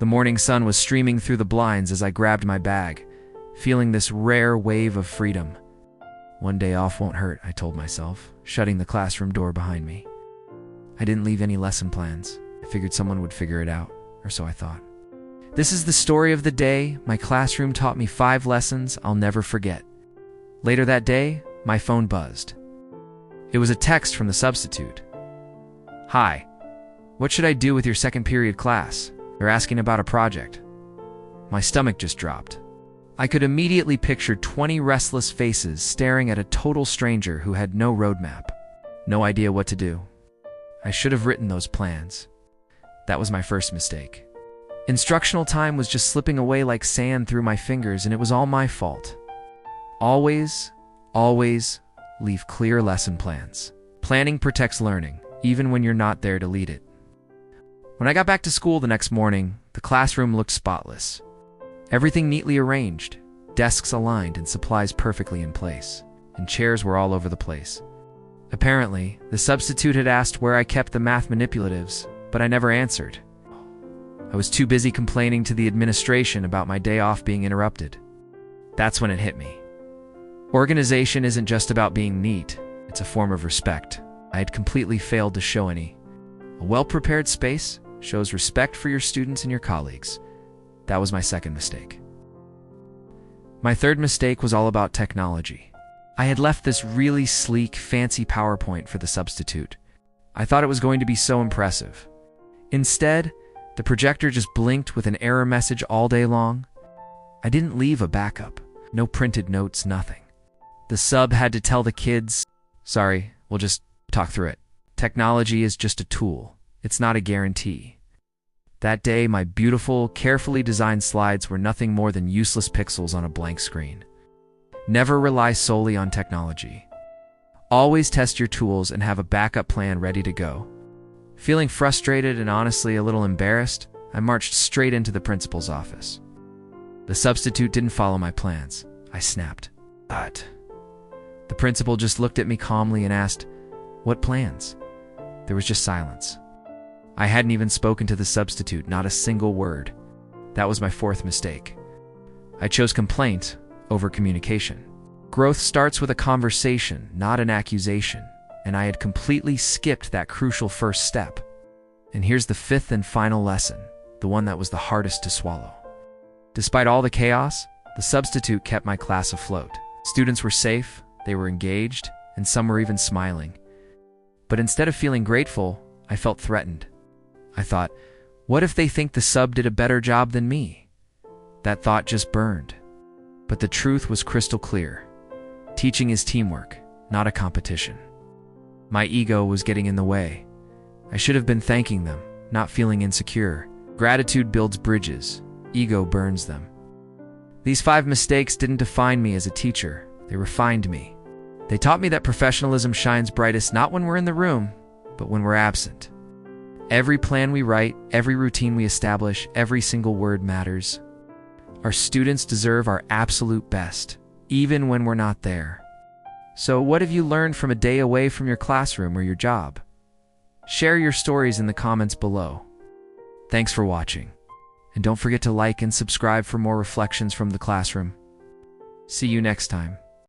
The morning sun was streaming through the blinds as I grabbed my bag, feeling this rare wave of freedom. One day off won't hurt, I told myself, shutting the classroom door behind me. I didn't leave any lesson plans. I figured someone would figure it out, or so I thought. This is the story of the day my classroom taught me 5 lessons I'll never forget. Later that day, my phone buzzed. It was a text from the substitute. "Hi, what should I do with your second period class? They're asking about a project." My stomach just dropped. I could immediately picture 20 restless faces staring at a total stranger who had no roadmap, no idea what to do. I should have written those plans. That was my first mistake. Instructional time was just slipping away like sand through my fingers, and it was all my fault. Always leave clear lesson plans. Planning protects learning, even when you're not there to lead it. When I got back to school the next morning, the classroom looked spotless. Everything neatly arranged, desks aligned and supplies perfectly in place, and chairs were all over the place. Apparently, the substitute had asked where I kept the math manipulatives, but I never answered. I was too busy complaining to the administration about my day off being interrupted. That's when it hit me. Organization isn't just about being neat, it's a form of respect. I had completely failed to show any. A well-prepared space shows respect for your students and your colleagues. That was my second mistake. My third mistake was all about technology. I had left this really sleek, fancy PowerPoint for the substitute. I thought it was going to be so impressive. Instead, the projector just blinked with an error message all day long. I didn't leave a backup. No printed notes, nothing. The sub had to tell the kids, "Sorry, we'll just talk through it. Technology is just a tool. It's not a guarantee." That day, my beautiful, carefully designed slides were nothing more than useless pixels on a blank screen. Never rely solely on technology. Always test your tools and have a backup plan ready to go. Feeling frustrated and honestly a little embarrassed, I marched straight into the principal's office. The substitute didn't follow my plans. I snapped. "But..." The principal just looked at me calmly and asked, "What plans?" There was just silence. I hadn't even spoken to the substitute, not a single word. That was my fourth mistake. I chose complaint over communication. Growth starts with a conversation, not an accusation, and I had completely skipped that crucial first step. And here's the fifth and final lesson, the one that was the hardest to swallow. Despite all the chaos, the substitute kept my class afloat. Students were safe, they were engaged, and some were even smiling. But instead of feeling grateful, I felt threatened. I thought, what if they think the sub did a better job than me? That thought just burned. But the truth was crystal clear. Teaching is teamwork, not a competition. My ego was getting in the way. I should have been thanking them, not feeling insecure. Gratitude builds bridges, ego burns them. These 5 mistakes didn't define me as a teacher, they refined me. They taught me that professionalism shines brightest not when we're in the room, but when we're absent. Every plan we write, every routine we establish, every single word matters. Our students deserve our absolute best, even when we're not there. So what have you learned from a day away from your classroom or your job? Share your stories in the comments below. Thanks for watching. And don't forget to like and subscribe for more reflections from the classroom. See you next time.